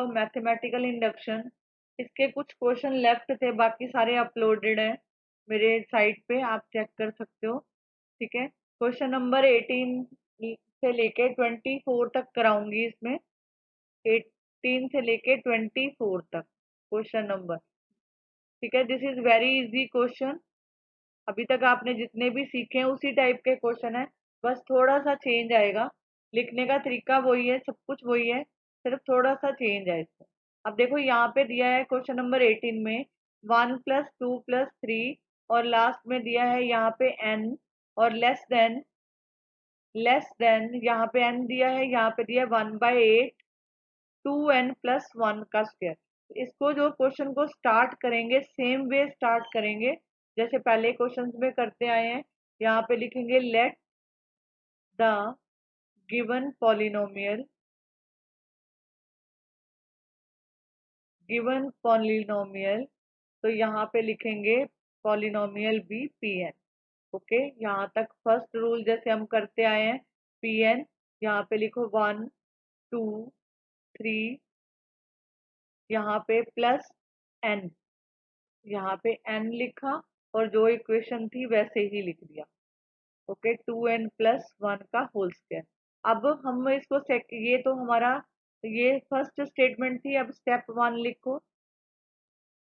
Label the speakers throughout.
Speaker 1: Mathematical induction, इसके कुछ question left थे, बाकी सारे अपलोडेड हैं मेरे साइट पे, आप चेक कर सकते हो। ठीक है, क्वेश्चन नंबर 18 से लेके 24 तक कराऊंगी इसमें, 18 से लेके 24 तक क्वेश्चन नंबर। ठीक है, this is very easy question. अभी तक आपने जितने भी सीखे हैं उसी टाइप के क्वेश्चन है, बस थोड़ा सा चेंज आएगा, लिखने का तरीका वही है, सब कुछ वही है, सिर्फ थोड़ा सा चेंज है इसमें। अब देखो यहाँ पे दिया है क्वेश्चन नंबर 18 में 1 + 2 + 3, और लास्ट में दिया है यहाँ पे n, और लेस देन यहाँ पे n दिया है, यहाँ पे दिया है 1/8 2n+1 का स्क्वायर। इसको जो क्वेश्चन को स्टार्ट करेंगे सेम वे स्टार्ट करेंगे जैसे पहले क्वेश्चन में करते आए हैं। यहाँ पे लिखेंगे लेट द गिवन पॉलिनोमियल, तो यहाँ पे लिखेंगे पॉलिनोमियल बी Pn। ओके, यहाँ तक फर्स्ट रूल जैसे हम करते आए हैं, Pn यहाँ पे लिखो 1 2 3, यहाँ पे प्लस n, यहाँ पे n लिखा, और जो इक्वेशन थी वैसे ही लिख दिया। ओके, 2n+1 का होल स्क्वायर। अब हम इसको ये तो हमारा ये फर्स्ट स्टेटमेंट थी। अब स्टेप 1 लिखो।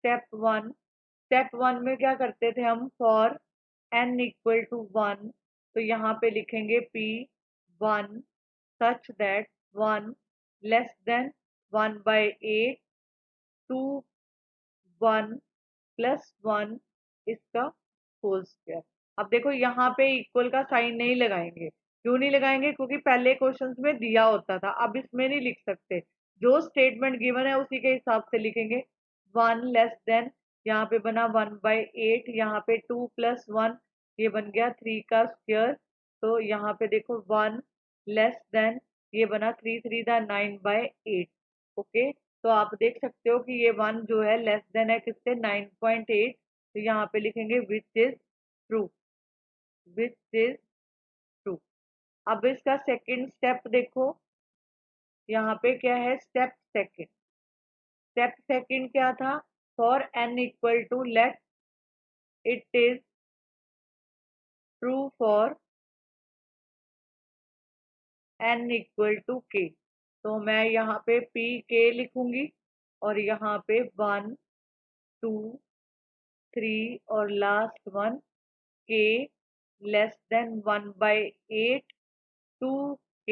Speaker 1: स्टेप 1 में क्या करते थे हम, फॉर n = 1, तो यहाँ पे लिखेंगे P1 सच दैट 1 < 1/8 2 1 + 1 इसका होल स्क्वायर। अब देखो यहाँ पे इक्वल का साइन नहीं लगाएंगे, क्यों नहीं लगाएंगे, क्योंकि पहले क्वेश्चंस में दिया होता था, अब इसमें नहीं लिख सकते, जो स्टेटमेंट गिवन है उसी के हिसाब से लिखेंगे। 1 < यहाँ पे बना 1/8, यहाँ पे 2 + 1 ये बन गया 3 का स्क्वायर, तो यहाँ पे देखो 1 < ये बना 3 3 9/8। ओके, तो आप देख सकते हो कि ये 1 जो है लेस देन है किससे, 9.8, तो यहाँ पे लिखेंगे ट्रू विच इज ट्रू। अब इसका सेकंड स्टेप देखो, यहाँ पे क्या है, स्टेप सेकंड क्या था, for n = late it is true for n = k, तो मैं यहाँ पे k लिखूंगी, और यहाँ पे 1 2 3 और last one k < 1/8 2k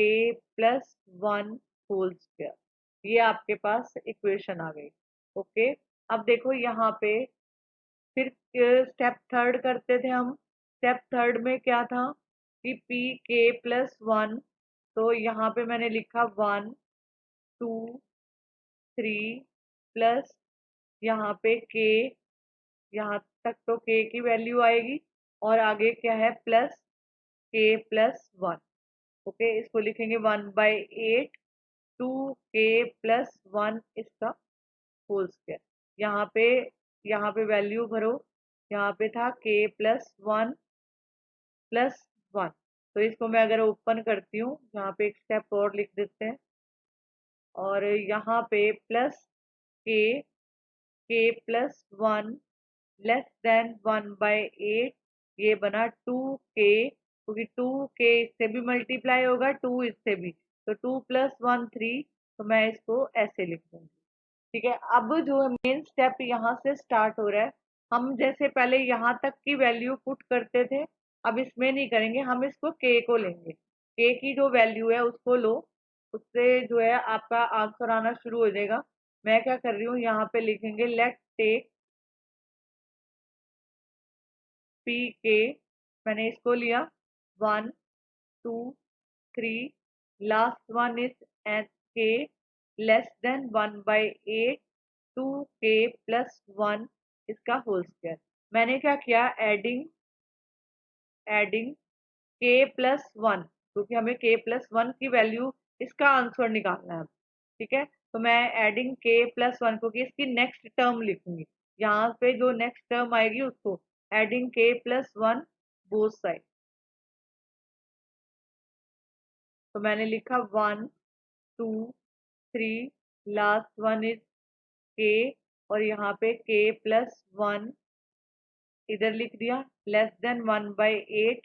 Speaker 1: + 1 whole square. ये आपके पास इक्वेशन आ गई। ओके, अब देखो यहाँ पे फिर स्टेप थर्ड करते थे हम। स्टेप थर्ड में क्या था कि pk+1, तो यहाँ पे मैंने लिखा 1 2 3 प्लस यहाँ पे k, यहाँ तक तो k की वैल्यू आएगी, और आगे क्या है, प्लस k+1। ओके, इसको लिखेंगे 1/8 2k + 1 इसका होल स्क्वायर। यहाँ पे वैल्यू भरो, यहाँ पे था k+1 + 1, तो इसको मैं अगर ओपन करती हूँ, यहाँ पे एक स्टेप और लिख देते हैं, और यहाँ पे प्लस k+1 < 1/8 ये बना 2k, क्योंकि 2k इससे भी मल्टीप्लाई होगा 2 इससे भी, तो 2 + 1 3, तो मैं इसको ऐसे लिख दूंगी। ठीक है, अब जो मेन स्टेप यहाँ से स्टार्ट हो रहा है, हम जैसे पहले यहाँ तक की वैल्यू पुट करते थे, अब इसमें नहीं करेंगे, हम इसको k को लेंगे, k की जो वैल्यू है उसको लो, उससे जो है आपका आंसर आना शुरू हो जाएगा। मैं क्या कर रही हूँ, यहाँ पे लिखेंगे लेट टेक pk, मैंने इसको लिया 1 2 3, last one is k < 1/8 2k + 1 इसका होल स्क्वायर। मैंने क्या किया, एडिंग k+1, क्योंकि हमें k+1 की वैल्यू इसका आंसर निकालना है। ठीक है, तो मैं एडिंग k+1, क्योंकि इसकी नेक्स्ट टर्म लिखूंगी, यहाँ पे जो नेक्स्ट टर्म आएगी उसको एडिंग k+1 बोथ साइड, तो मैंने लिखा 1 2 3, लास्ट वन इज के, और यहाँ पे के प्लस वन इधर लिख दिया, less than 1/8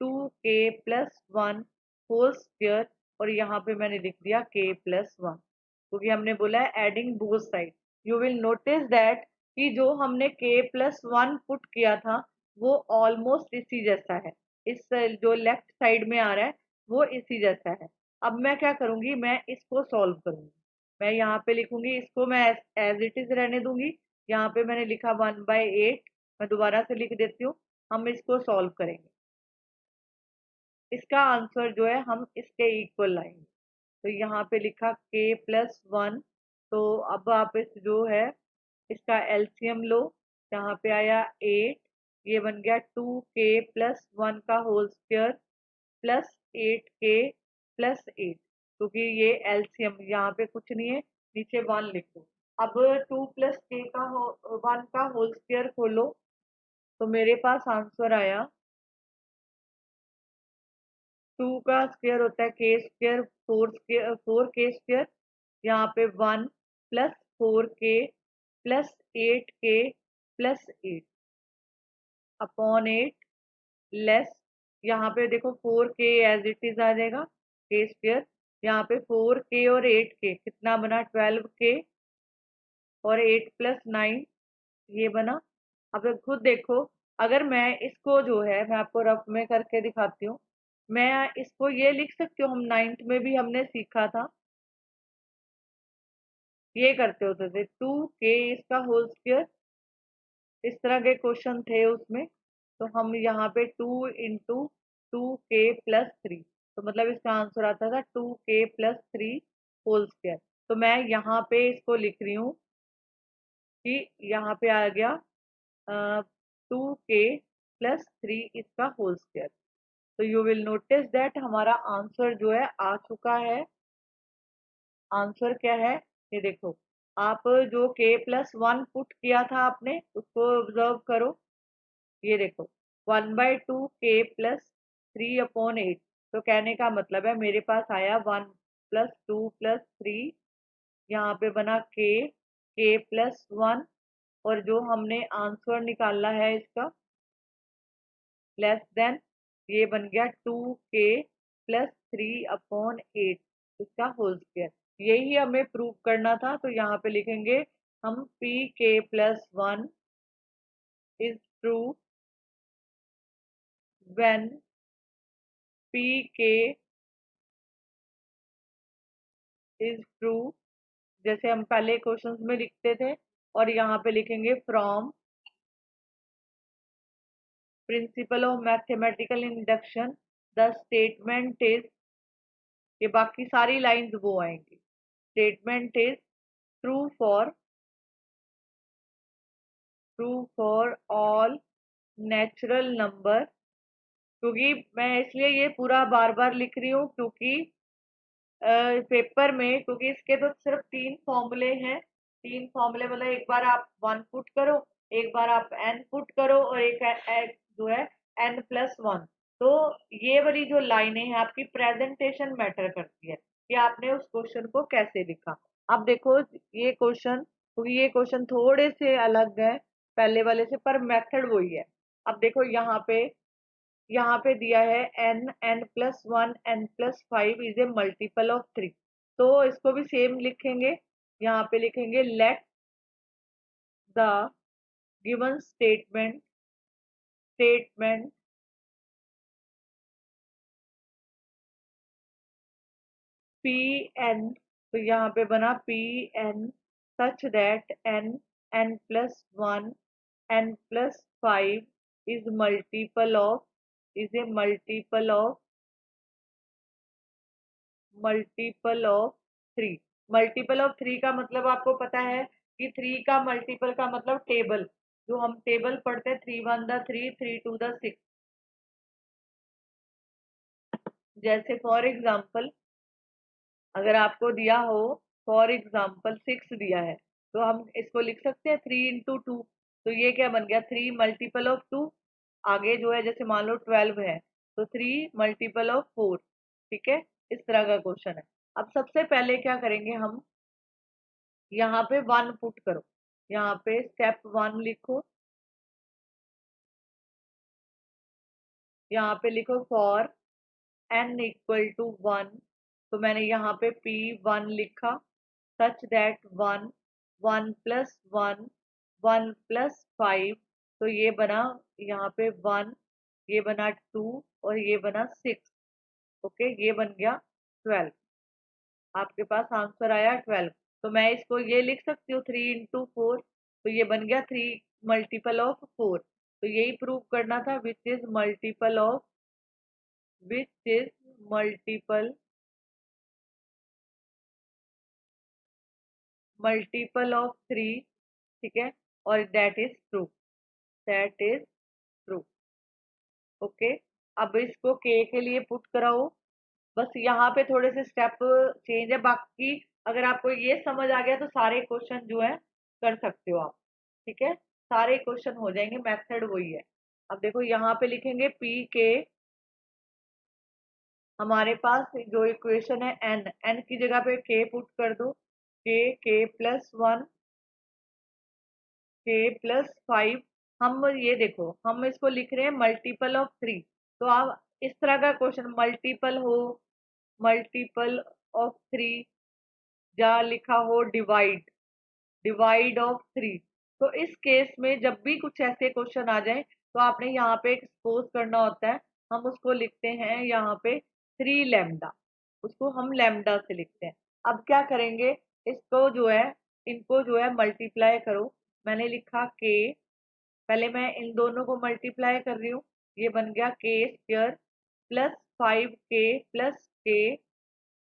Speaker 1: 2k plus one whole square, और यहाँ पे मैंने लिख दिया k प्लस वन, क्योंकि हमने बोला है adding both side. You will notice that कि जो हमने k प्लस वन पुट किया था वो ऑलमोस्ट इसी जैसा है, इस जो लेफ्ट साइड में आ रहा है वो इसी जैसा है। अब मैं क्या करूंगी, मैं इसको सॉल्व करूंगी। मैं यहाँ पे लिखूंगी, इसको मैं एज इट इज रहने दूंगी। यहाँ पे मैंने लिखा 1/8, मैं दोबारा से लिख देती हूँ। हम इसको सॉल्व करेंगे, इसका आंसर जो है हम इसके इक्वल लाएंगे। तो यहाँ पे लिखा k प्लस वन, तो अब आप इस जो है इसका एलसीएम लो। यहाँ पे आया 8, ये बन गया 2k प्लस वन का whole square plus 8k plus 8, क्योंकि ये एलसीएम यहाँ पे कुछ नहीं है, नीचे वन लिखो। अब 2 प्लस k का वन का होल स्क्वायर खोलो, तो मेरे पास आंसर आया 2 का स्क्वायर होता है k स्क्वायर, 4k स्क्वायर, यहाँ पे 1 plus 4k plus 8k plus 8 upon 8 less, यहाँ पे देखो 4k एज इट इज आ जाएगा k स्क्वायर, यहाँ पे 4k और 8k कितना बना 12k, और 8 प्लस 9 ये बना। अब खुद देखो, अगर मैं इसको जो है मैं आपको रफ में करके दिखाती हूँ, मैं इसको ये लिख सकती हूँ, हम नाइन्थ में भी हमने सीखा था, ये करते होते थे 2k इसका होल स्क्वायर, इस तरह के क्वेश्चन थे उसमें। तो हम यहाँ पे 2 × 2k प्लस थ्री, तो मतलब इसका आंसर आता था 2k plus three whole square. तो मैं यहाँ पे इसको लिख रही हूँ कि यहाँ पे आ गया 2k प्लस थ्री इसका होल स्क्वायर। तो यू विल नोटिस दैट हमारा आंसर जो है आ चुका है। आंसर क्या है ये देखो, आप जो k प्लस वन पुट किया था आपने उसको ऑब्जर्व करो, ये देखो 1/2k प्लस 3/8, तो कहने का मतलब है मेरे पास आया 1 प्लस 2 प्लस 3, यहाँ पे बना k प्लस वन, और जो हमने आंसर निकाला है इसका लेस देन, ये बन गया 2k प्लस 3/8 इसका होल स्क्वायर। यही हमें प्रूव करना था, तो यहाँ पे लिखेंगे हम pk plus one is true when pk is true, जैसे हम पहले क्वेश्चंस में लिखते थे, और यहाँ पे लिखेंगे from principle of mathematical induction the statement is, ये बाकी सारी लाइंस वो आएंगी, statement is true for all natural number. क्योंकि मैं इसलिए ये पूरा बार बार लिख रही हूँ क्योंकि पेपर में, क्योंकि इसके तो सिर्फ 3 फॉर्मूले हैं, 3 फॉर्मूले मतलब एक बार आप 1 पुट करो, एक बार आप n पुट करो, और एक जो है n+1। तो ये वाली जो लाइनें हैं आपकी प्रेजेंटेशन मैटर करती है कि आपने उस क्वेश्चन को कैसे लिखा। अब देखो ये क्वेश्चन, क्योंकि ये क्वेश्चन थोड़े से अलग है पहले वाले से, पर मेथड वही है। अब देखो यहाँ पे दिया है n+1 n+5 is a multiple of 3, तो इसको भी सेम लिखेंगे। यहाँ पे लिखेंगे let the given statement Pn, तो यहाँ पे बना Pn such that n+1 n+5 is multiple of three. Multiple of three का मतलब आपको पता है कि थ्री का मल्टीपल का मतलब टेबल, जो हम टेबल पढ़ते हैं 3 1 3 3 2 6। जैसे फॉर एग्जाम्पल अगर आपको दिया हो, फॉर एग्जाम्पल 6 दिया है, तो हम इसको लिख सकते हैं 3 × 2, तो ये क्या बन गया 3 मल्टीपल ऑफ 2। आगे जो है जैसे मान लो 12 है, तो 3 मल्टीपल ऑफ 4। ठीक है, इस तरह का क्वेश्चन है। अब सबसे पहले क्या करेंगे हम, यहाँ पे 1 पुट करो, यहाँ पे स्टेप 1 लिखो, यहाँ पे लिखो फॉर n इक्वल टू 1, तो मैंने यहाँ पे p1 लिखा, सच दैट 1 1 प्लस 1 1 प्लस 5, तो ये बना यहाँ पे 1, ये बना 2 और ये बना 6। ओके, ये बन गया 12, आपके पास आंसर आया 12। तो मैं इसको ये लिख सकती हूँ 3 इंटू 4, तो ये बन गया 3 मल्टीपल ऑफ 4। तो यही प्रूव करना था, विच इज मल्टीपल ऑफ 3, ठीक है, और दैट इज ट्रू। ओके, अब इसको के लिए पुट कराओ, बस यहाँ पे थोड़े से स्टेप चेंज है, बाकी अगर आपको ये समझ आ गया तो सारे क्वेश्चन जो है कर सकते हो आप, ठीक है, सारे क्वेश्चन हो जाएंगे, मेथड वही है। अब देखो यहाँ पे लिखेंगे पी के, हमारे पास जो इक्वेशन है एन की जगह पे के पुट कर दो, के प्लस 1 के प्लस 5। हम ये देखो, हम इसको लिख रहे हैं मल्टीपल ऑफ 3, तो आप इस तरह का क्वेश्चन मल्टीपल ऑफ 3 या लिखा हो डिवाइड ऑफ 3, तो इस केस में जब भी कुछ ऐसे क्वेश्चन आ जाए तो आपने यहाँ पे एक्सपोज करना होता है, हम उसको लिखते हैं यहाँ पे 3 लैम्डा, उसको हम लैम्डा से लिखते हैं। अब क्या करेंगे, इसको जो है इनको जो है मल्टीप्लाई करो, मैंने लिखा के, पहले मैं इन दोनों को मल्टीप्लाई कर रही हूँ, ये बन गया के स्क्वायर प्लस 5 के प्लस के,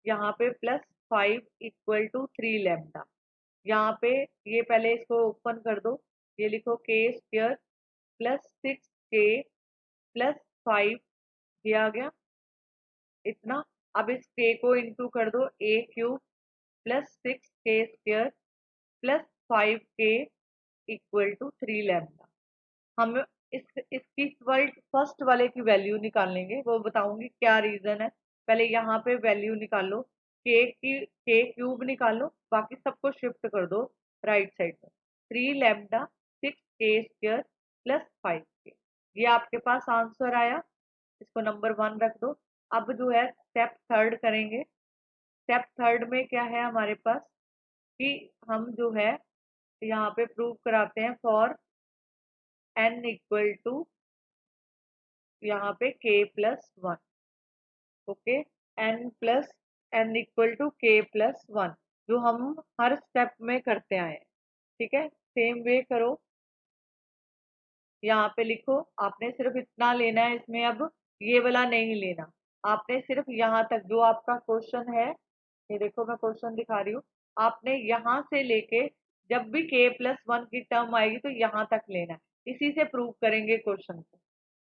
Speaker 1: यहाँ पे प्लस 5 इक्वल टू 3 लैम्डा। यहाँ पे ये पहले इसको ओपन कर दो, ये लिखो के स्क्वायर प्लस 6 के प्लस 5, ये आ गया इतना। अब इस के को इंटू कर दो, ए क्यूब प्लस 6 के स्क्वायर प्लस 5 के इक्वल टू 3 लैम्डा। हम इसकी फर्स्ट वाले की वैल्यू निकाल लेंगे, वो बताऊंगी क्या रीजन है, पहले यहाँ पे वैल्यू निकालो, के क्यूब निकालो, बाकी सबको शिफ्ट कर दो राइट साइड में, 3 लैम्डा 6 के स्क्वायर प्लस 5 के, ये आपके पास आंसर आया, इसको नंबर 1 रख दो। अब जो है स्टेप थर्ड करेंगे, स्टेप थर्ड में क्या है हमारे पास कि हम जो है यहाँ पे प्रूव कराते हैं फॉर n इक्वल टू यहाँ पे k plus 1। Okay, n equal to k plus 1, जो हम हर स्टेप में करते आए हैं, ठीक है, सेम वे करो, यहाँ पे लिखो, आपने सिर्फ इतना लेना है इसमें, अब ये वाला नहीं लेना, आपने सिर्फ यहाँ तक जो आपका क्वेश्चन है, ये देखो मैं क्वेश्चन दिखा रही हूँ, आपने यहाँ से लेके जब भी k प्लस 1 की टर्म आएगी तो यहाँ तक लेना है, इसी से प्रूव करेंगे क्वेश्चन को।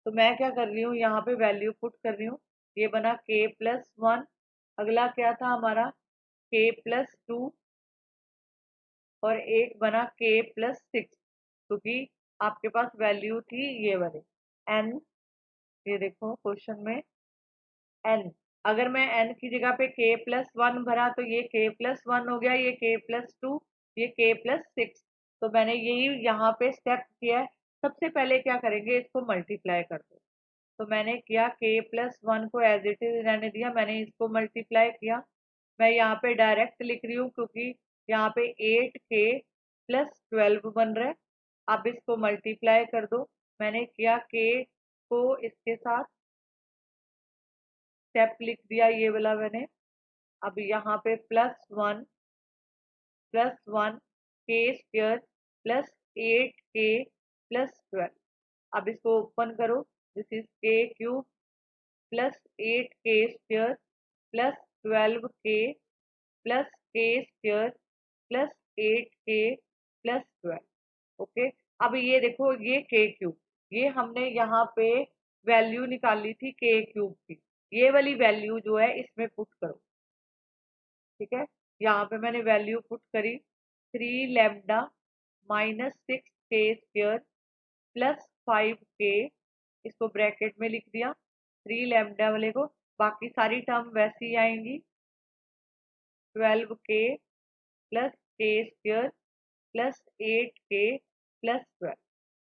Speaker 1: तो मैं क्या कर रही हूँ, यहाँ पे वैल्यू पुट कर रही हूँ, ये बना k प्लस 1, अगला क्या था हमारा k प्लस 2, और एक बना k प्लस 6, क्योंकि आपके पास वैल्यू थी ये वाले n, ये देखो क्वेश्चन में n, अगर मैं n की जगह पे k प्लस 1 भरा तो ये k प्लस 1 हो गया, ये k प्लस 2, ये k प्लस 6, तो मैंने यही यहाँ पे स्टेप किया है। सबसे पहले क्या करेंगे, इसको मल्टीप्लाई कर दो, तो मैंने किया k प्लस 1 को एज इट इज रहने दिया, मैंने इसको मल्टीप्लाई किया, मैं यहाँ पे डायरेक्ट लिख रही हूँ क्योंकि यहाँ पे 8k प्लस 12 बन रहा है। अब इसको मल्टीप्लाई कर दो, मैंने किया k को इसके साथ स्टेप लिख दिया ये वाला मैंने, अब यहाँ पे प्लस 1 के स्क्वायर प्लस 8k प्लस 12, अब इसको ओपन करो, this is k cube plus 8k square plus 12k plus k square plus 8k plus 12। Okay, अब ये देखो ये k क्यूब, ये हमने यहाँ पे वैल्यू निकाली थी k क्यूब की, ये वाली वैल्यू जो है इसमें पुट करो, ठीक है, यहाँ पे मैंने वैल्यू पुट करी 3 lambda minus 6k square plus 5k, इसको ब्रैकेट में लिख दिया 3 लैम्डा वाले को, बाकी सारी टर्म वैसी ही आएंगी, 12k प्लस के स्क्वायर प्लस 8k+12।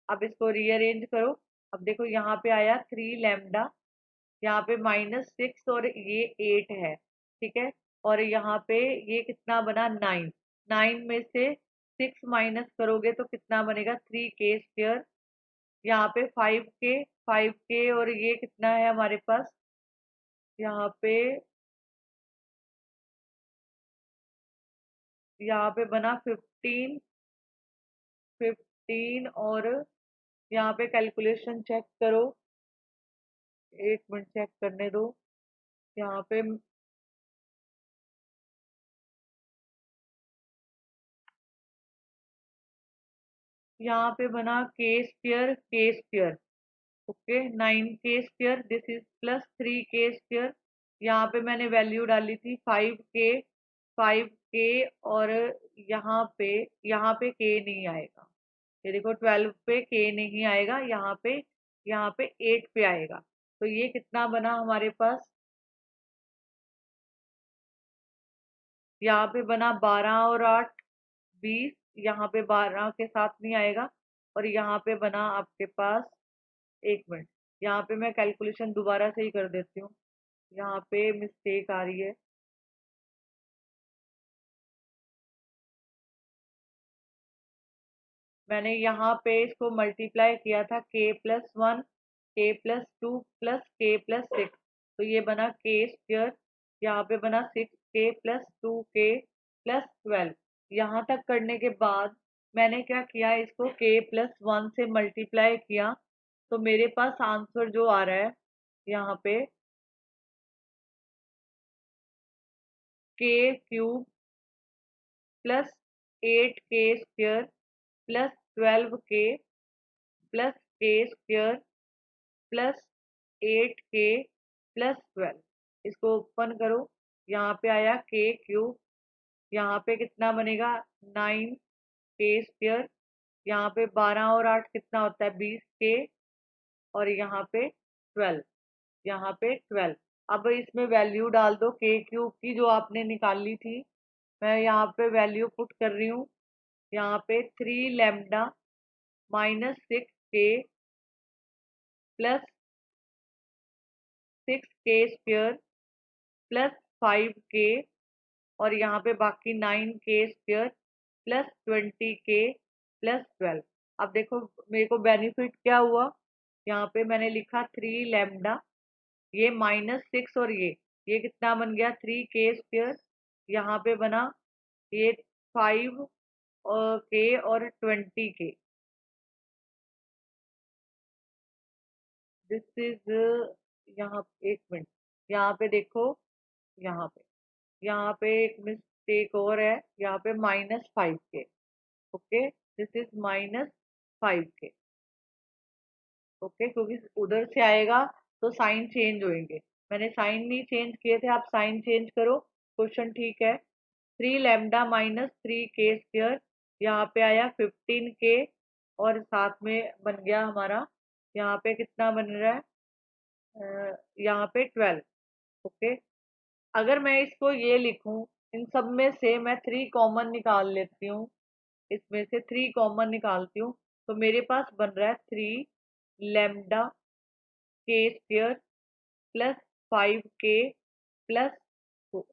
Speaker 1: अब इसको रीअरेंज करो। अब देखो यहाँ पे आया 3 लैम्डा, यहाँ पे -6 और ये 8 है, ठीक है। और यहाँ पे ये कितना बना 9। 9 में से 6 माइनस करोगे तो कितना बनेगा 3k स्क्वायर। यहाँ पे 5k और ये कितना है हमारे पास, यहाँ पे बना 15 और यहाँ पे कैलकुलेशन चेक करो, 1 मिनट चेक करने दो। यहाँ पे बना के square, okay 9k square, this is plus 3k square. यहाँ पे मैंने वैल्यू डाली थी 5k और यहाँ पे k नहीं आएगा। ये देखो 12 पे k नहीं आएगा, यहाँ पे 8 पे आएगा। तो ये कितना बना हमारे पास, यहाँ पे बना 12 और 8 20, यहाँ पे 12 के साथ नहीं आएगा। और यहाँ पे बना आपके पास, 1 मिनट, यहाँ पे मैं कैलकुलेशन दोबारा से ही कर देती हूँ, यहाँ पे मिस्टेक आ रही है। मैंने यहाँ पे इसको मल्टीप्लाई किया था k+1 k+2 प्लस k+6, तो ये बना k स्क्वायर। यहाँ पे बना 6k+2k+12। यहाँ तक करने के बाद मैंने क्या किया, इसको k+1 से मल्टीप्लाई किया, तो मेरे पास आंसर जो आ रहा है यहाँ पे k³ plus 8k² plus 12k plus k² plus 8k+12। इसको ओपन करो, यहाँ पे आया k³, यहाँ पे कितना बनेगा 9k², यहाँ पे 12 और 8 कितना होता है 20k, और यहाँ पे 12। अब इसमें वैल्यू डाल दो k³ की जो आपने निकाली थी। मैं यहाँ पे वैल्यू पुट कर रही हूँ, यहाँ पे 3 lambda -6k plus 6k² plus 5k, और यहाँ पे बाकी 9k² प्लस 20k+12। अब देखो मेरे को बेनिफिट क्या हुआ, यहाँ पे मैंने लिखा 3 लैम्डा, ये -6 और ये कितना बन गया 3k², यहाँ पे बना ये 5k और 20k। दिस इज, यहाँ 1 मिनट, यहाँ पे देखो, यहाँ पे एक मिस्टेक और है, यहाँ पे -5k, okay this is -5k, okay, क्योंकि उधर से आएगा तो साइन चेंज होंगे। मैंने साइन नहीं चेंज किए थे, आप साइन चेंज करो, क्वेश्चन ठीक है। 3 लैम्डा -3k², यहाँ पे आया 15k, और साथ में बन गया हमारा, यहाँ पे कितना बन रहा है, यहाँ पे 12, ओके। अगर मैं इसको ये लिखूं, इन सब में से मैं 3 कॉमन निकाल लेती हूँ, इसमें से 3 कॉमन निकालती हूँ, तो मेरे पास बन रहा है 3 lambda k² plus 5k plus 4।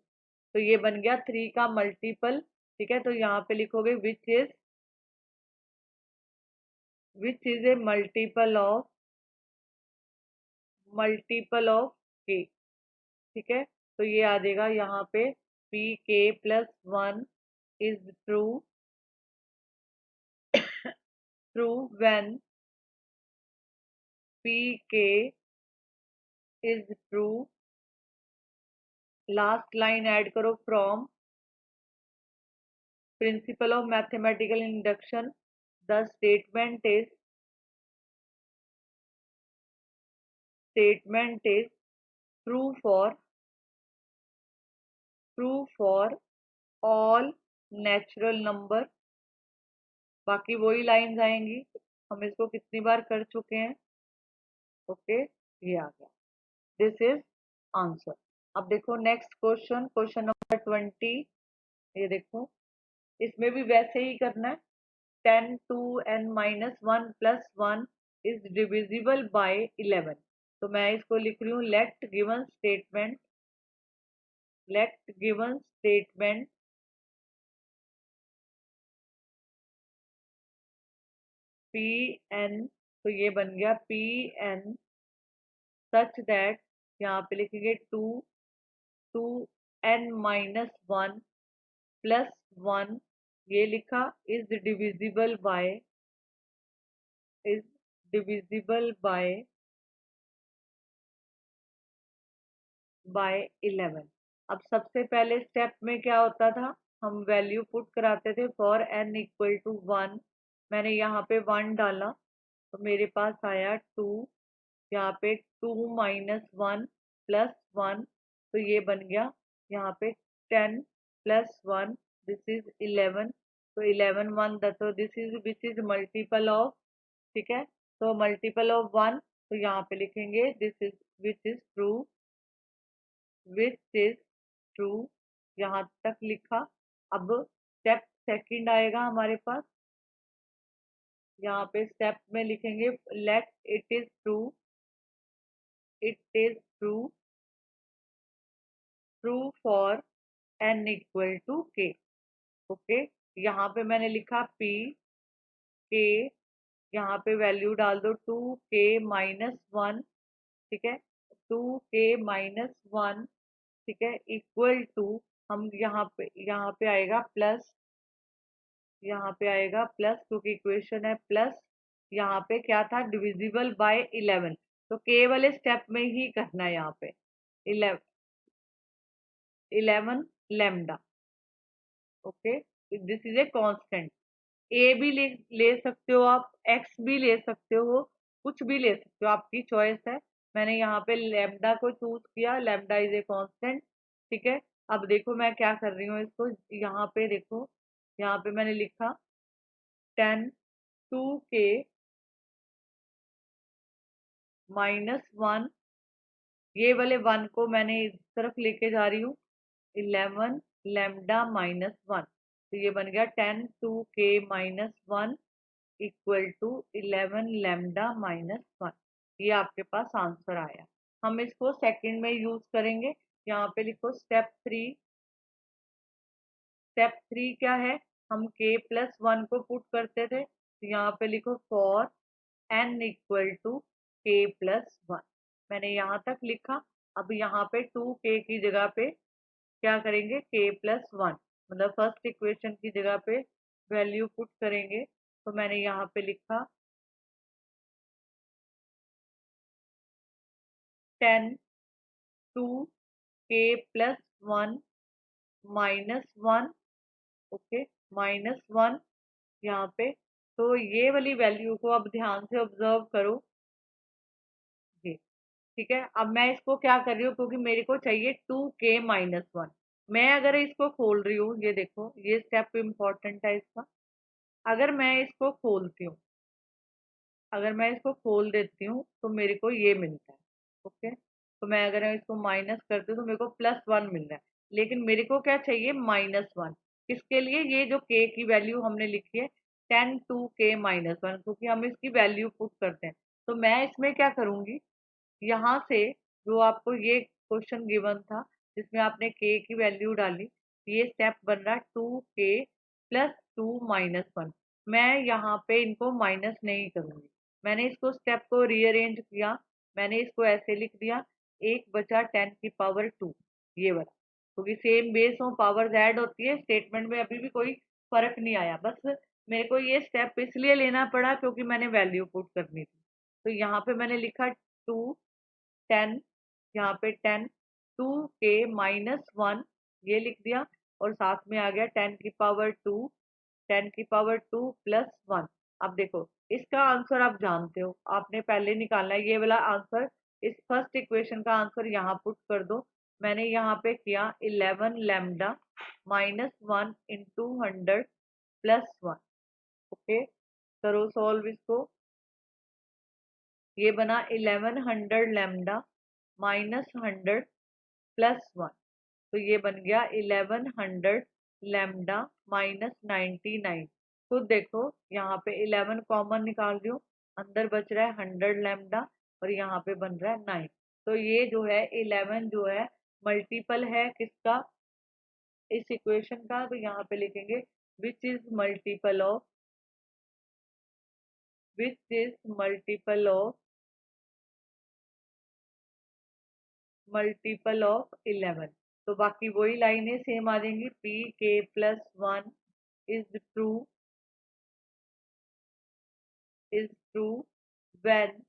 Speaker 1: तो ये बन गया 3 का मल्टीपल, ठीक है। तो यहाँ पे लिखोगे which is a multiple of k, ठीक है। तो ये आ जाएगा यहाँ पे pk+1 is true when pk is true. Last line add करो, from principle of mathematical induction the statement is true for all natural number. बाकी वही लाइंस आएंगी, हम इसको कितनी बार कर चुके हैं, ओके। ये आ गया, दिस इज आंसर। अब देखो नेक्स्ट क्वेश्चन, क्वेश्चन नंबर 20, ये देखो, इसमें भी वैसे ही करना है। 10 to n minus 1 plus 1 is divisible by 11। तो मैं इसको लिख रही हूँ let given statement Pn, तो ये बन गया Pn such that, यहाँ पे लिखेंगे 2 to n minus 1 plus 1, ये लिखा is divisible by 11। अब सबसे पहले स्टेप में क्या होता था, हम वैल्यू पुट कराते थे फॉर n इक्वल टू 1। मैंने यहाँ पे 1 डाला तो मेरे पास आया 2, यहाँ पे 2 माइनस 1 प्लस 1, तो ये बन गया यहाँ पे 10 प्लस 1, दिस इज 11। तो 11 1 तो this is which is multiple of, ठीक है, तो मल्टीपल ऑफ 1, तो यहाँ पे लिखेंगे this is which is true, यहाँ तक लिखा। अब स्टेप सेकंड आएगा हमारे पास, यहाँ पे स्टेप में लिखेंगे let it is true for n equal to k। Okay, यहाँ पे मैंने लिखा p k, यहाँ पे वैल्यू डाल दो 2k माइनस 1, ठीक है, 2k माइनस 1, ठीक है, इक्वल टू, हम यहाँ पे आएगा प्लस, यहाँ पे आएगा प्लस क्योंकि इक्वेशन है प्लस, यहाँ पे क्या था डिविजिबल बाय 11, तो के वाले स्टेप में ही करना है यहाँ पे 11 lambda. Okay, this is a constant, A भी ले सकते हो आप, एक्स भी ले सकते हो, कुछ भी ले सकते हो, आपकी चॉइस है। मैंने यहाँ पे लैम्डा को चूज किया, लैम्डा इज ए कांस्टेंट, ठीक है। अब देखो मैं क्या कर रही हूँ इसको, यहाँ पे देखो, यहाँ पे मैंने लिखा 10 2k माइनस 1, ये वाले 1 को मैंने इस तरफ लेके जा रही हूँ, 11 लैम्डा माइनस 1, तो ये बन गया 10 2k minus 1 equal to 11 lambda minus 1। ये आपके पास आंसर आया। हम इसको सेकंड में यूज करेंगे, यहाँ पे लिखो स्टेप थ्री क्या है, हम k प्लस 1 को पुट करते थे, तो यहाँ पे लिखो for n equal to k plus 1, मैंने यहाँ तक लिखा। अब यहाँ पे 2k की जगह पे क्या करेंगे, k प्लस 1, मतलब फर्स्ट इक्वेशन की जगह पे वैल्यू पुट करेंगे, तो मैंने यहाँ पे लिखा 10 2k plus 1 minus 1, okay, minus 1 यहाँ पे, तो ये वाली वैल्यू को अब ध्यान से ऑब्जर्व करो जी, ठीक है। अब मैं इसको क्या कर रही हूँ, क्योंकि मेरे को चाहिए 2k माइनस 1, मैं अगर इसको खोल रही हूँ, ये देखो ये स्टेप इम्पोर्टेंट है इसका, अगर मैं इसको खोलती हूँ, अगर मैं इसको खोल देती हूँ तो मेरे को ये मिलता है, ओके, तो मैं अगर इसको माइनस करती हूँ तो मेरे को प्लस 1 मिल रहा है, लेकिन मेरे को क्या चाहिए माइनस 1, किसके लिए, ये जो k की वैल्यू हमने लिखी है 10 2k माइनस 1, क्योंकि हम इसकी वैल्यू पुट करते हैं, तो मैं इसमें क्या करूंगी, यहाँ से जो आपको ये क्वेश्चन गिवन था जिसमें आपने k की वैल्यू डाली, ये स्टेप बन रहा है 2k प्लस 2 माइनस 1, मैं यहाँ पे इनको माइनस नहीं करूंगी, मैंने इसको स्टेप को रीअरेंज किया, मैंने इसको ऐसे लिख दिया 1 बचा 10 की पावर 2, ये वाला, क्योंकि सेम बेस हो पावर्स ऐड होती है, स्टेटमेंट में अभी भी कोई फर्क नहीं आया, बस मेरे को ये स्टेप इसलिए लेना पड़ा क्योंकि मैंने वैल्यू पुट करनी थी, तो यहाँ पे मैंने लिखा 2 10, यहाँ पे 10 2k माइनस 1, ये लिख दिया, और साथ में आ गया 10 की पावर 2, 10 की पावर 2 प्लस 1। अब देखो इसका आंसर आप जानते हो, आपने पहले निकालना है ये वाला आंसर, इस फर्स्ट इक्वेशन का आंसर यहाँ पुट कर दो, मैंने यहाँ पे किया 11 lambda minus 1 into 100 plus 1, okay, करो सॉल्व इसको, ये बना 1100 लैम्डा माइनस 100 प्लस 1, तो ये बन गया 1100 लैम्डा -99। खुद देखो यहाँ पे 11 कॉमन निकाल रही हूँ, अंदर बच रहा है 100 लैम्डा और यहाँ पे बन रहा है 9। तो ये जो है 11 जो है मल्टीपल है किसका, इस इक्वेशन का। तो यहाँ पे लिखेंगे which is multiple of, which is multiple of 11। तो बाकी वही लाइनें सेम आ जाएंगी। P K plus 1 is true, is true when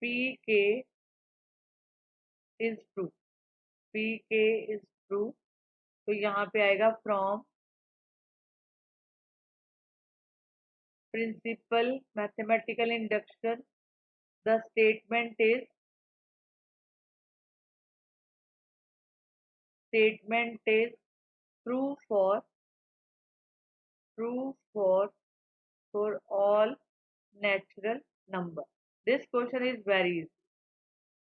Speaker 1: P K is true, P K is true. तो यहाँ पे आएगा from principle mathematical induction the statement is true for true for all natural number। This question is very easy,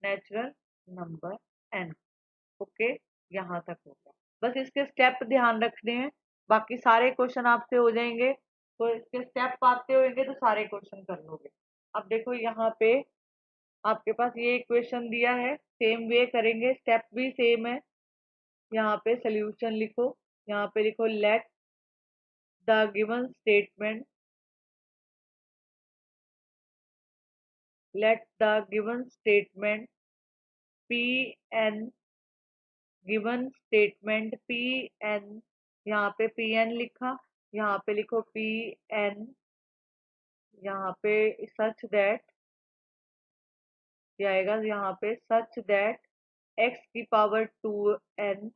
Speaker 1: natural number n। Okay, यहाँ तक हो गया। बस इसके स्टेप ध्यान रखने हैं, बाकी सारे क्वेश्चन आपसे हो जाएंगे। तो इसके स्टेप आते होंगे तो सारे क्वेश्चन कर लोगे। अब देखो यहाँ पे आपके पास ये इक्वेशन दिया है, सेम वे करेंगे, स्टेप भी सेम है। यहाँ पे सोल्यूशन लिखो, यहाँ पे लिखो let the given statement, let the given statement Pn, given statement Pn, यहाँ पे Pn लिखा, यहाँ पे लिखो Pn, यहाँ पे सच दैट आएगा, यहाँ पे सच दैट x की पावर 2n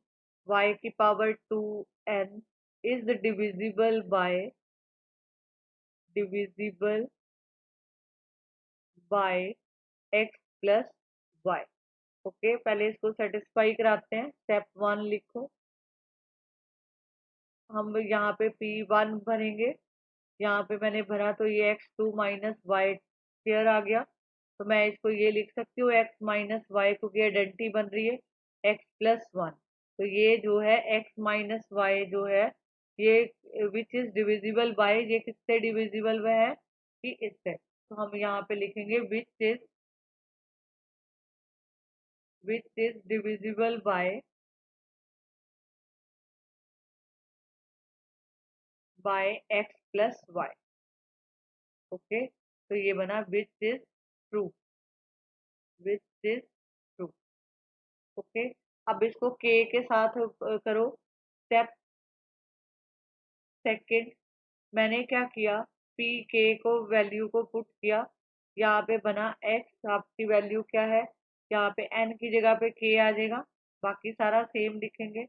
Speaker 1: y की power 2n is divisible by x plus y। Okay, पहले इसको सेटिस्फाई कराते हैं। स्टेप 1 लिखो, हम यहाँ पे P1 भरेंगे, यहाँ पे मैंने भरा तो ये x2 माइनस वाई स्क्वायर आ गया। तो मैं इसको ये लिख सकती हूँ x माइनस वाई, क्योंकि आइडेंटिटी बन रही है x प्लस 1। तो ये जो है x माइनस वाई जो है ये विच इज डिविजिबल बाय, ये किससे डिविजिबल है कि इससे। तो हम यहाँ पे लिखेंगे which is divisible by x plus y. Okay, तो ये बना which is true, which is true. Okay, अब इसको k के साथ करो। स्टेप सेकंड, मैंने क्या किया, पी के को वैल्यू को पुट किया, यहाँ पे बना x, आपकी वैल्यू क्या है, यहाँ पे n की जगह पे k आ जाएगा, बाकी सारा सेम लिखेंगे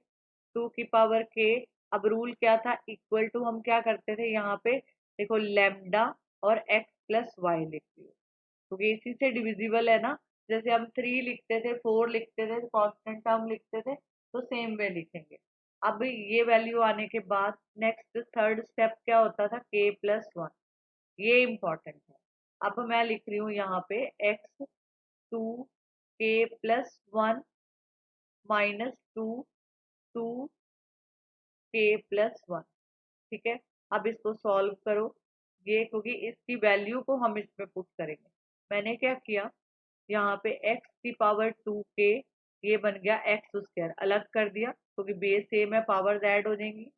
Speaker 1: 2 की पावर k। अब रूल क्या था, इक्वल टू हम क्या करते थे, यहाँ पे देखो लैम्डा और x प्लस वाई लिखती हूँ, क्योंकि इसी से डिविजिबल है ना। जैसे हम 3 लिखते थे, 4 लिखते थे, कांस्टेंट टर्म लिखते थे, तो सेम वे लिखेंगे। अब ये वैल्यू आने के बाद नेक्स्ट थर्ड स्टेप क्या होता था, k प्लस 1, ये इंपॉर्टेंट है। अब मैं लिख रही हूँ यहाँ पे x2 k plus 1 minus 2 k plus 1। ठीक है, अब इसको सॉल्व करो, ये क्योंकि इसकी वैल्यू को हम इसमें पुट करेंगे। मैंने क्या किया, यहाँ पे x की पावर 2k, ये बन गया एक्स स्क्वायर, अलग कर दिया क्योंकि बेस सेम है, पावर्स ऐड हो जाएंगी।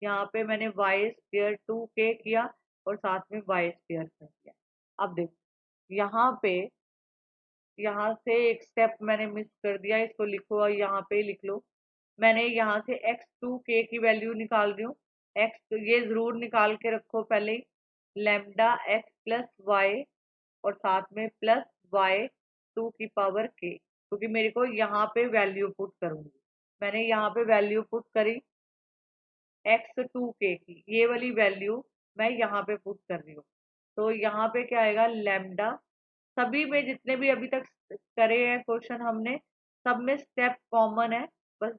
Speaker 1: यहाँ पे मैंने वाई स्क्वायर 2k किया और साथ में वाई स्क्वायर कर दिया। अब देखो यहाँ पे, यहाँ से एक स्टेप मैंने मिस कर दिया, इसको लिखो और यहाँ पे लिख लो। मैंने यहाँ से x2k की वैल्यू निकाल रही हूँ, x ये जरूर निकाल के रखो पहले ही, लैम्डा x प्लस वाई और साथ में प्लस वाई 2 की पावर k, क्योंकि मेरे को यहाँ पे वैल्यू पुट करूंगी। मैंने यहाँ पे वैल्यू पुट करी x2k की, ये वाली वैल्यू मैं यहाँ पे पुट कर रही हूँ। तो यहाँ पे क्या आएगा, लैम्डा, सभी में जितने भी अभी तक करे हैं क्वेश्चन हमने, सब में स्टेप कॉमन है, बस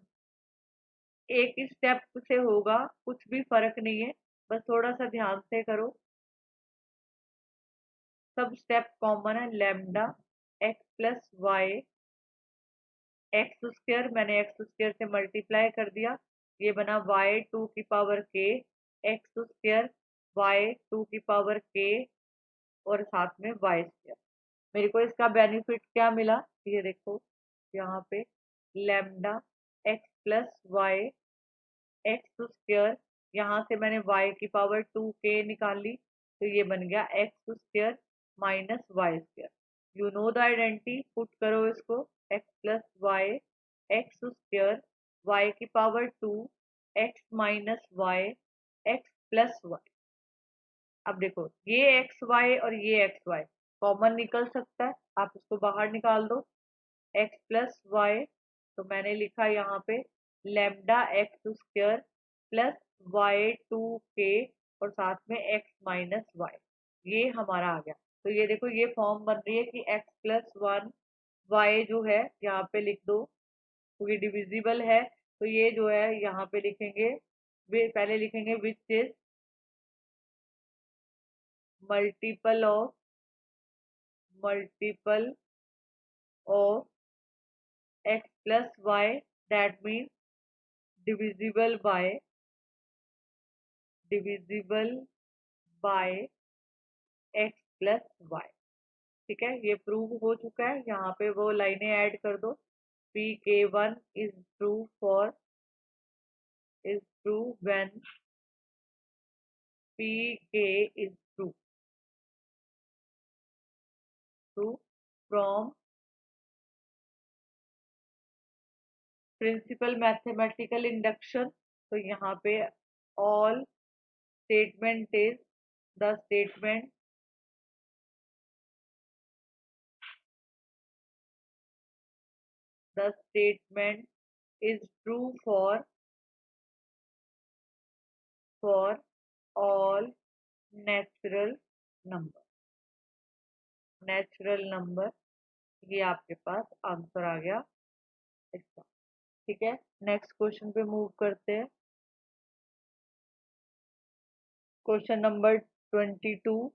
Speaker 1: एक ही स्टेप से होगा, कुछ भी फर्क नहीं है, बस थोड़ा सा ध्यान से करो। सब स्टेप कॉमन है, lambda x plus y, x square मैंने एक्स स्क्वायर से मल्टीप्लाई कर दिया, ये बना वाई टू की पावर के एक्स स्क्वायर वाई टू की पावर के और साथ में वाई स्क्वायर। मेरे को इसका बेनिफिट क्या मिला, ये देखो यहाँ पे lambda x plus y x square, यहाँ से मैंने y की पावर 2k निकाल ली, तो ये बन गया x square minus y square. You know the identity, put करो इसको, x plus y x square y की power 2 x minus y x plus y. अब देखो ये एक्स वाई और ये एक्स वाई कॉमन निकल सकता है, आप इसको बाहर निकाल दो, एक्स प्लस वाई, तो मैंने लिखा यहाँ पे lambda x square plus y two के और साथ में एक्स माइनस वाई, ये हमारा आ गया। तो ये देखो ये फॉर्म बन रही है कि एक्स प्लस वन वाई जो है यहाँ पे लिख दो, क्योंकि डिविजिबल है, तो ये जो है यहाँ पे लिखेंगे, पहले लिखेंगे which is multiple of x plus y, that mean divisible by x plus y. ठीक है, ये प्रूव हो चुका है। यहाँ पे वो लाइनें ऐड कर दो, pk1 is true when pk is true from principle mathematical induction. तो यहाँ पे all statement is the statement is true for all natural number. ये आपके पास आंसर आ गया इसका। ठीक है, नेक्स्ट क्वेश्चन पे मूव करते हैं। क्वेश्चन नंबर 22,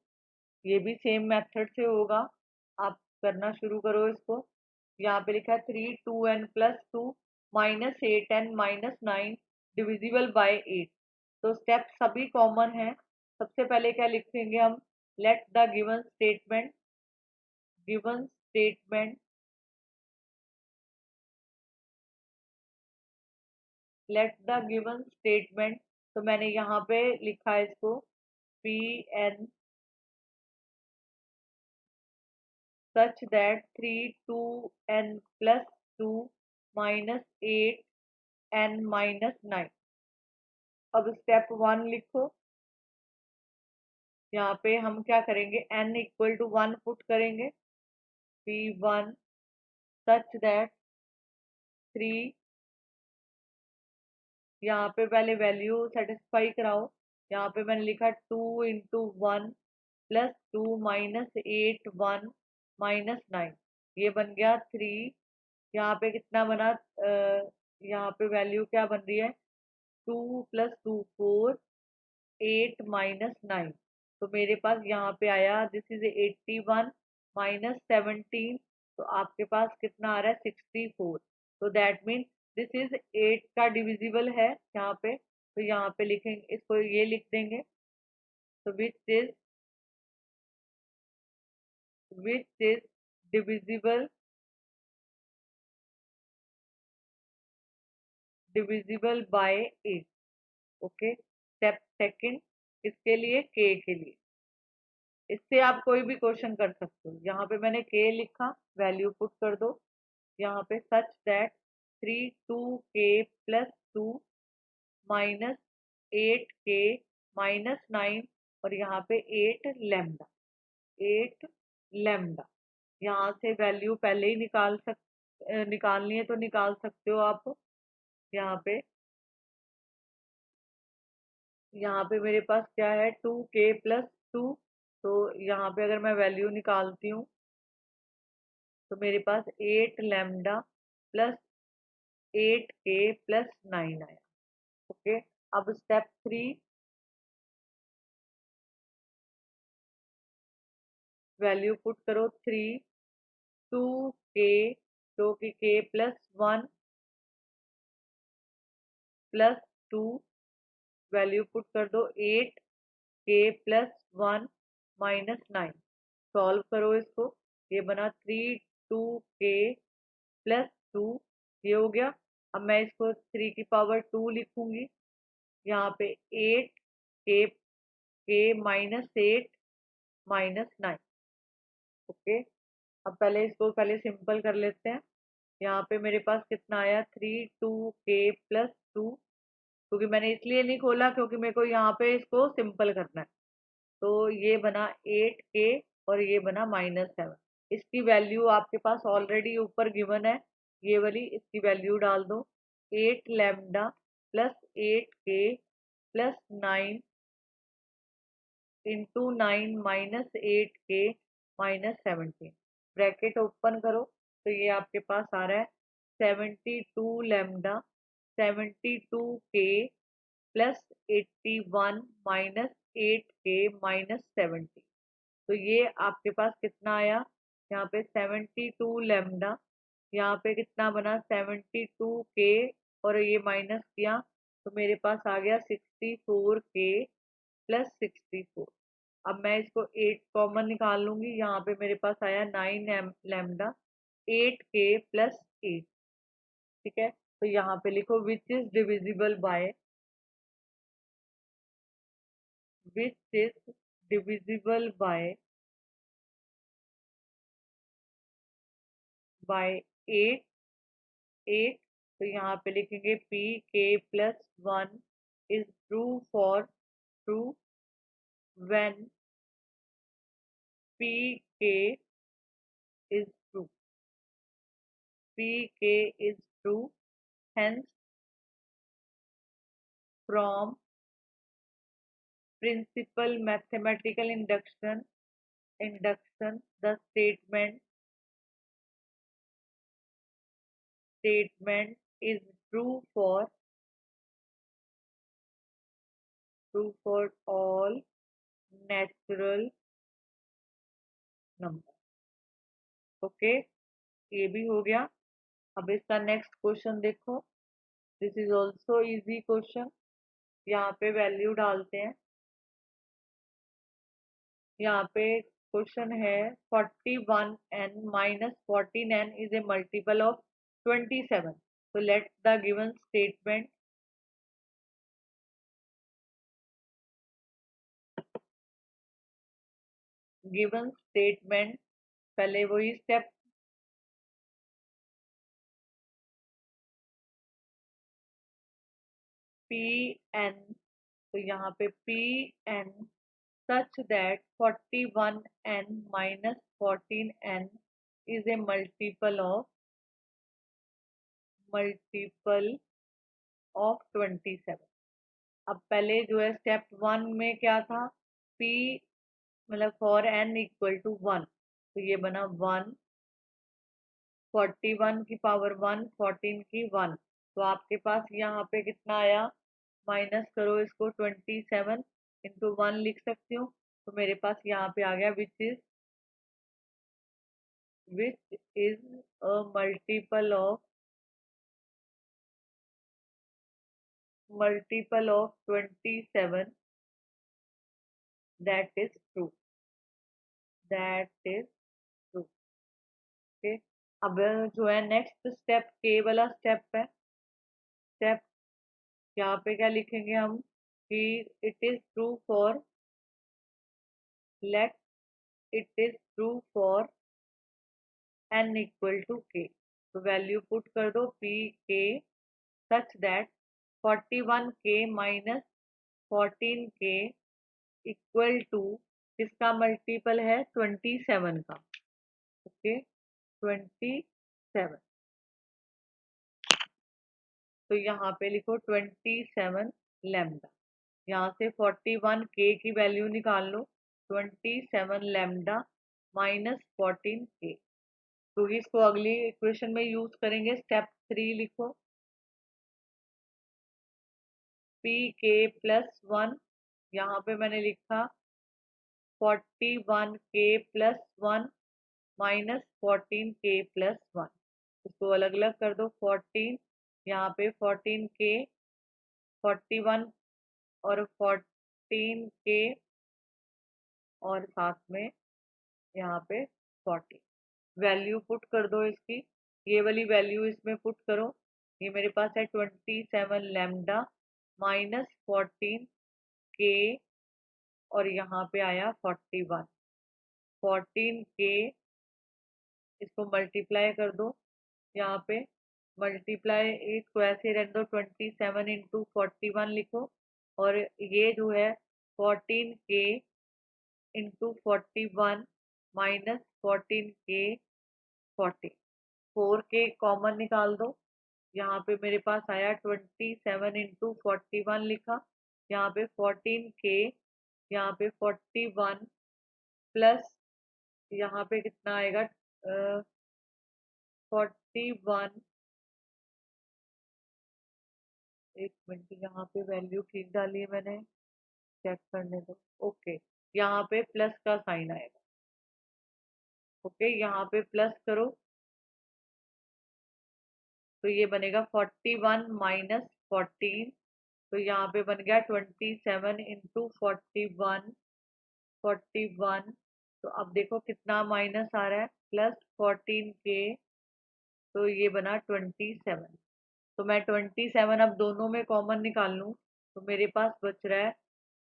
Speaker 1: ये भी सेम मेथड से होगा, आप करना शुरू करो इसको। यहाँ पे लिखा है 3 2n+2 -8n-9 डिविजिबल बाय 8। तो स्टेप सभी कॉमन है। सबसे पहले क्या लिखेंगे हम, लेट द गिवन स्टेटमेंट तो मैंने यहाँ पे लिखा है इसको Pn such that 3 2n+2 -8n-9। अब स्टेप 1 लिखो, यहाँ पे हम क्या करेंगे, n इक्वल टू 1 पुट करेंगे, P1 सच दैट 3, यहाँ पे पहले वैल्यू सेटिस्फाई कराओ। यहाँ पे मैंने लिखा 2 × 1 + 2 -8 1 -9, ये बन गया 3। यहाँ पे कितना बना, यहाँ पे वैल्यू क्या बन रही है, 2 + 2 4 8 -9, तो मेरे पास यहाँ पे आया दिस इज 81 -17, तो आपके पास कितना आ रहा है 64। तो दैट मीन दिस इज 8 का डिविजिबल है यहाँ पे, तो यहाँ पे लिखेंगे इसको, ये लिख देंगे, तो विच is divisible bye 8। Okay, step second, इसके लिए के लिए, इससे आप कोई भी क्वेश्चन कर सकते हो। यहाँ पे मैंने के लिखा, वैल्यू पुट कर दो यहाँ पे, सच दैट 3 2k+2 -8k-9 और यहाँ पे 8 लैम्डा। यहाँ से वैल्यू पहले ही निकालनी है तो निकाल सकते हो आप। यहाँ पे मेरे पास क्या है, 2k+2, तो यहाँ पे अगर मैं वैल्यू निकालती हूँ तो मेरे पास 8 लैम्डा प्लस 8k+9 आया। ओके, अब स्टेप 3, वैल्यू पुट करो, 3 2k, जो कि k+1 + 2 वैल्यू पुट कर दो 8k+1 -9 सॉल्व करो इसको। ये बना 3 2k+2 ये हो गया। अब मैं इसको 3 की पावर 2 लिखूंगी। यहाँ पे 8k -8 -9 ओके। अब पहले सिंपल कर लेते हैं। यहाँ पे मेरे पास कितना आया 3 2k+2 क्योंकि मैंने इसलिए नहीं खोला क्योंकि मेरे को यहाँ पे इसको सिंपल करना है। तो ये बना 8k और ये बना -7। इसकी वैल्यू आपके पास ऑलरेडी ऊपर गिवन है, ये वाली इसकी वैल्यू डाल दो 8 lambda plus 8k+9 into 9 -8k -17 bracket open करो तो ये आपके पास आ रहा है 72 लैम्डा 72k प्लस 81 -8k -70। तो ये आपके पास कितना आया यहाँ पे 72 लैम्डा, यहाँ पे कितना बना 72k और ये माइनस किया तो मेरे पास आ गया 64k प्लस 64। अब मैं इसको 8 कॉमन निकाल लूंगी। यहाँ पे मेरे पास आया 9 लैम्डा 8k+8। ठीक है, तो यहाँ पे लिखो विच is divisible bye which is divisible by 8 8। तो यहाँ पे लिखेंगे pk+1 is true when pk is true pk is true, hence from principal mathematical induction the statement is true for all natural number। Okay, ये भी हो गया। अब इसका नेक्स्ट क्वेश्चन देखो। This is also easy question. यहाँ पे value डालते हैं। यहाँ पे क्वेश्चन है 41n minus 14n is a multiple of 27। तो लेट द गिवन स्टेटमेंट पहले वही स्टेप Pn। तो यहाँ पे Pn such that 41n minus 14n is a multiple of 27। अब पहले जो है स्टेप 1 में क्या था, P मतलब फॉर n इक्वल टू 1 तो ये बना 1 41 की पावर 1 14 की 1। तो आपके पास यहाँ पे कितना आया, माइनस करो इसको 27 इंटू 1 लिख सकती हूँ। तो मेरे पास यहाँ पे आ गया which is a multiple of 27 that is true okay. अब जो है नेक्स्ट स्टेप के वाला स्टेप है। स्टेप यहाँ पे क्या लिखेंगे हम कि it is true for let it is true for n equal to k। तो वैल्यू पुट कर दो p k such that 41k minus 14k equal to किसका मल्टीपल है 27 का। ओके 27। तो यहाँ पे लिखो 27 लैम्डा। यहाँ से 41k की वैल्यू निकाल लो 27 लैम्डा माइनस 14k। तो इसको अगली इक्वेशन में यूज करेंगे। स्टेप 3 लिखो pk+1। यहाँ पे मैंने लिखा 41k+1 माइनस 14k+1। इसको अलग अलग कर दो 14 यहाँ पे 14k 41 और 14K और साथ में यहाँ पे 40 वैल्यू पुट कर दो इसकी। ये वाली वैल्यू इसमें पुट करो। ये मेरे पास है 27 लैम्डा माइनस 14K और यहाँ पे आया 41। 14K इसको मल्टीप्लाई कर दो यहाँ पे। मल्टीप्लाई इसको ऐसे रहने दो, 27 इंटू 41 लिखो। और ये जो है 14K into 41 minus 14K 40। 4K common निकाल दो। यहाँ पे मेरे पास आया 27 इंटू 41 लिखा, यहाँ पे 14K, यहाँ पे 41 प्लस यहाँ पे कितना आएगा 41। एक मिनट, यहाँ पे वैल्यू ठीक डाली है मैंने, चेक करने दो। ओके, यहाँ पे प्लस का साइन आएगा। ओके, यहाँ पे प्लस करो तो ये बनेगा 41 माइनस 14। तो यहाँ पे बन गया 27 इंटू 41। 41 तो अब देखो कितना माइनस आ रहा है, प्लस 14K। तो ये बना 27। तो मैं 27 अब दोनों में कॉमन निकाल लूं तो मेरे पास बच रहा है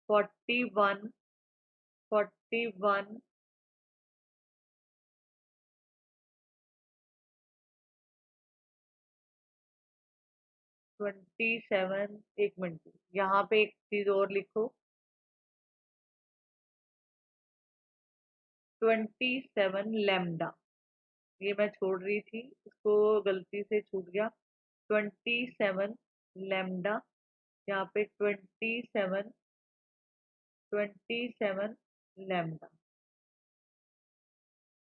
Speaker 1: 41। 41 27। एक मिनट, यहाँ पे एक चीज और लिखो, 27 लैम्डा। ये मैं छोड़ रही थी, इसको गलती से छूट गया। 27 लैम्डा, यहाँ पे 27 लैम्डा।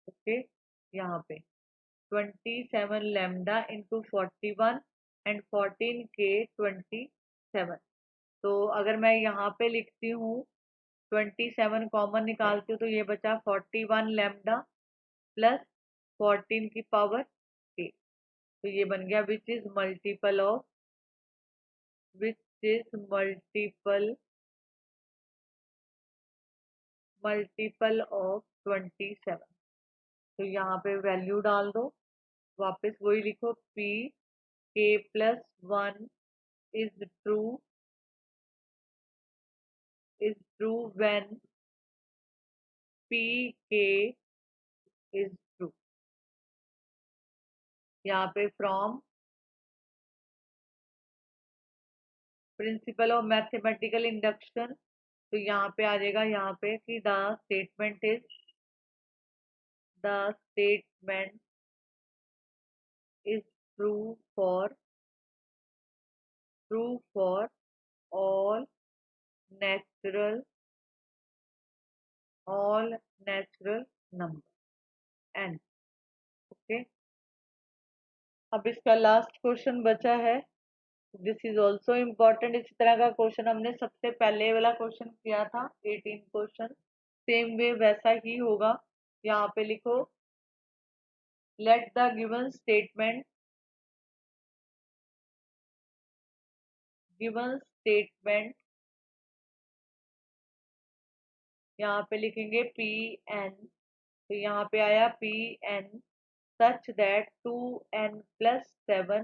Speaker 1: ओके, यहाँ पे 27 लैम्डा इंटू 41 एंड 14K 27। तो अगर मैं यहाँ पे लिखती हूँ 27 कॉमन निकालती हूँ तो ये बचा 41 लैम्डा प्लस 14 की पावर K। तो ये बन गया विच is multiple of, which is multiple of 27। तो यहाँ पे वैल्यू डाल दो, वापस वही लिखो, K plus 1 is true when PK is true। यहाँ पे from principle of mathematical induction, तो यहाँ पे आ जाएगा, यहाँ पे कि the statement is true for all natural number and. Okay, अब इसका लास्ट क्वेश्चन बचा है, दिस इज ऑल्सो इम्पोर्टेंट। इसी तरह का क्वेश्चन हमने सबसे पहले वाला क्वेश्चन किया था, 18 क्वेश्चन, सेम वे वैसा ही होगा। यहाँ पे लिखो, लेट द गिवन स्टेटमेंट यहाँ पे लिखेंगे Pn। तो यहाँ पे आया Pn सच दैट 2n+7,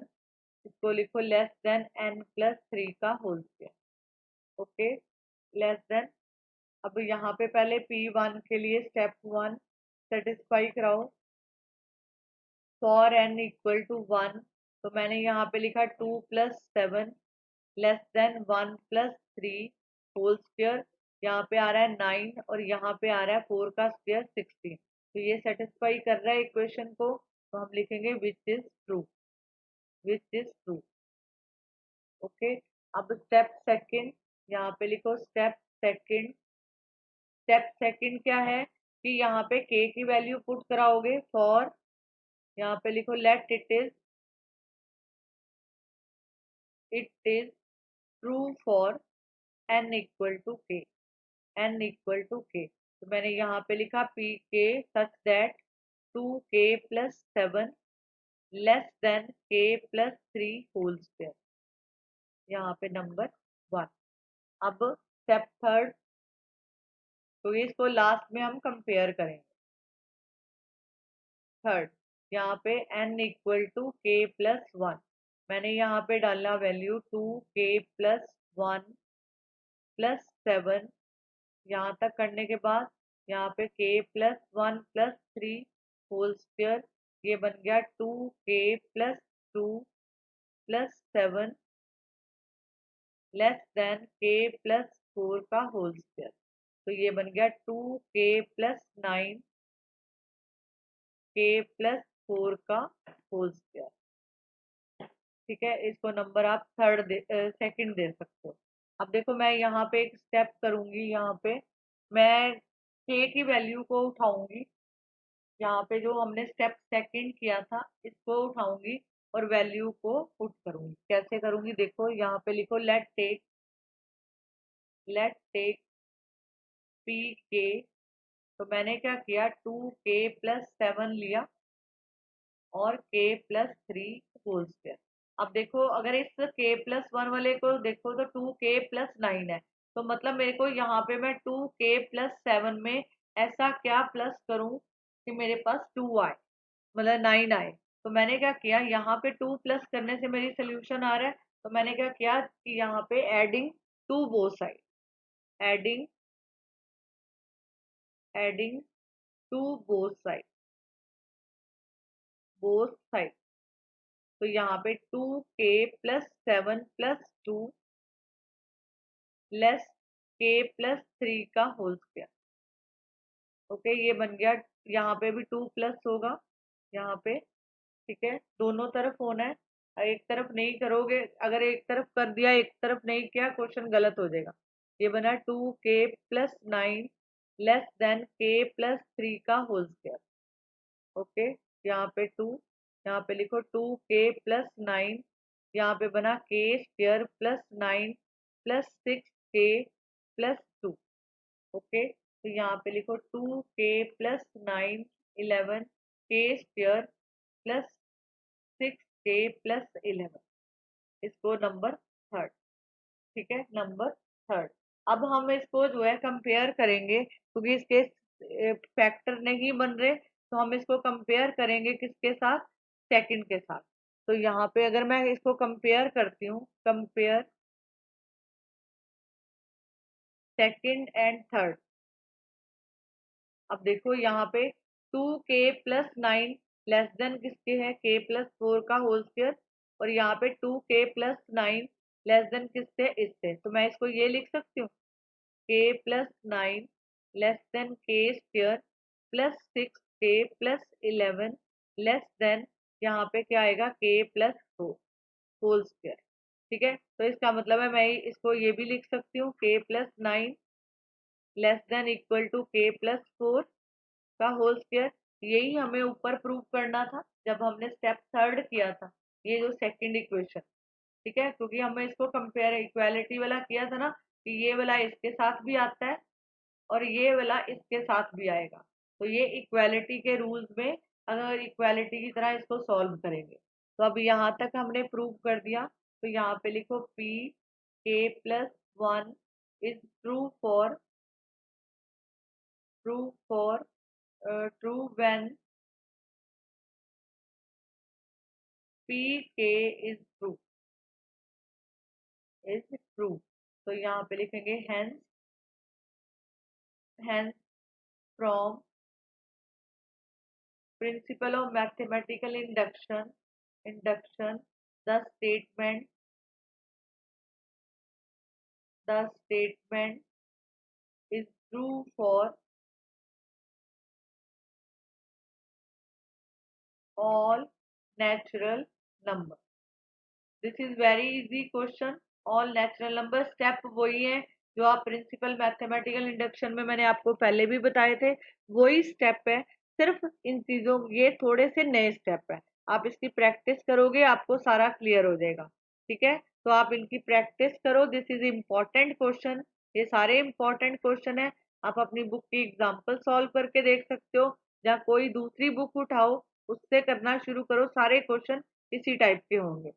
Speaker 1: इसको लिखो लेस देन n+3 का whole square. Okay, less than. अब यहाँ पे पहले P1 के लिए स्टेप 1 सेटिस्फाई कराओ। फॉर n इक्वल टू 1, तो मैंने यहाँ पे लिखा 2+7 लेस देन 1+3 होल स्क्वायर। यहाँ पे आ रहा है 9 और यहाँ पे आ रहा है 4 का स्क्वायर 16। तो ये सेटिस्फाई कर रहा है इक्वेशन को, तो हम लिखेंगे विच इज ट्रू। ओके, अब स्टेप सेकंड, यहाँ पे लिखो स्टेप सेकंड क्या है कि यहाँ पे k की वैल्यू पुट कराओगे। फॉर, यहाँ पे लिखो let it is true for n equal to k। तो मैंने यहाँ पे लिखा Pk such that 2k+7 less than k+3 whole square. यहाँ पे नंबर 1। अब स्टेप थर्ड, तो इसको लास्ट में हम कंपेयर करेंगे। थर्ड, यहाँ पे n equal to k plus 1, मैंने यहाँ पे डालना वैल्यू 2k प्लस 1 प्लस 7। यहाँ तक करने के बाद यहाँ पे k plus 1 plus 3 whole square, ये बन गया 2k plus 2 plus 7 less than k plus 4 का होल स्क्वायर, तो ये बन गया 2k प्लस 9 k प्लस 4 का होल स्क्वायर। ठीक है, इसको नंबर आप सेकंड दे सकते हो। अब देखो मैं यहाँ पे एक स्टेप करूंगी, यहाँ पे मैं k की वैल्यू को उठाऊंगी, यहाँ पे जो हमने स्टेप सेकंड किया था इसको उठाऊंगी और वैल्यू को पुट करूंगी। कैसे करूंगी देखो, यहाँ पे लिखो लेट टेक पी के, तो मैंने क्या किया 2k प्लस 7 लिया और k प्लस 3 होल स्क्वायर। अब देखो अगर इस k प्लस 1 वाले को देखो तो 2k प्लस 9 है, तो मतलब मेरे को यहाँ पे मैं 2k प्लस 7 में ऐसा क्या प्लस करूं कि मेरे पास 2 आए, मतलब 9 आए। तो मैंने क्या किया, यहाँ पे 2 प्लस करने से मेरी सोल्यूशन आ रहा है, तो मैंने क्या किया कि यहाँ पे adding to both side, adding adding to both side, तो यहाँ पे 2k plus 7 plus 2 less k plus 3 का होल स्क्वायर। ओके, ये बन गया, यहाँ पे भी 2 प्लस होगा यहाँ पे। ठीक है, दोनों तरफ होना है, एक तरफ नहीं करोगे, अगर एक तरफ कर दिया एक तरफ नहीं किया क्वेश्चन गलत हो जाएगा। ये बना 2k plus 9 less than k plus 3 का होल स्क्वायर। ओके, यहाँ पे 2, यहाँ पे लिखो 2k प्लस 9, यहाँ पे बना k square plus 9 plus 6k plus 2। Okay, तो यहाँ पे लिखो 2k plus 9 11 k square plus 6k plus 11, इसको नंबर थर्ड। ठीक है, नंबर थर्ड। अब हम इसको जो है कंपेयर करेंगे, क्योंकि इसके फैक्टर नहीं बन रहे, तो हम इसको कंपेयर करेंगे किसके साथ, सेकंड के साथ। तो यहाँ पे अगर मैं इसको कंपेयर करती हूँ, कंपेयर सेकंड एंड थर्ड। अब देखो यहाँ पे 2k प्लस 9 लेस देन किसके है, k प्लस 4 का होल स्क्वायर, और यहाँ पे 2k प्लस 9 लेस देन किससे, इससे। तो मैं इसको ये लिख सकती हूँ k plus 9 less than k square plus 6k plus 11 less than, यहाँ पे क्या आएगा, k प्लस 4 होल स्क्वायर। ठीक है, तो इसका मतलब है मैं इसको ये भी लिख सकती हूँ k plus 9 less than equal to k plus 4 का होल स्क्वायर। यही हमें ऊपर प्रूव करना था जब हमने स्टेप थर्ड किया था, ये जो सेकंड इक्वेशन। ठीक है, क्योंकि हमें इसको कंपेयर इक्वालिटी वाला किया था ना, कि ये वाला इसके साथ भी आता है और ये वाला इसके साथ भी आएगा, तो ये इक्वालिटी के रूल्स में अगर इक्वालिटी की तरह इसको सॉल्व करेंगे। तो अब यहाँ तक हमने प्रूव कर दिया, तो यहाँ पे लिखो p k plus 1 is true for true when p k is true. तो यहाँ पे लिखेंगे hence from principle of mathematical induction the statement is true for all natural numbers। This is very easy question. All natural number step वही है जो आप principal mathematical induction में मैंने आपको पहले भी बताए थे, वही स्टेप है, सिर्फ इन चीजों, ये थोड़े से नए स्टेप है। आप इसकी प्रैक्टिस करोगे आपको सारा क्लियर हो जाएगा। ठीक है, तो आप इनकी प्रैक्टिस करो, दिस इज इम्पोर्टेंट क्वेश्चन, ये सारे इम्पोर्टेंट क्वेश्चन है। आप अपनी बुक की एग्जाम्पल सॉल्व करके देख सकते हो, या कोई दूसरी बुक उठाओ उससे करना शुरू करो, सारे क्वेश्चन इसी टाइप के होंगे।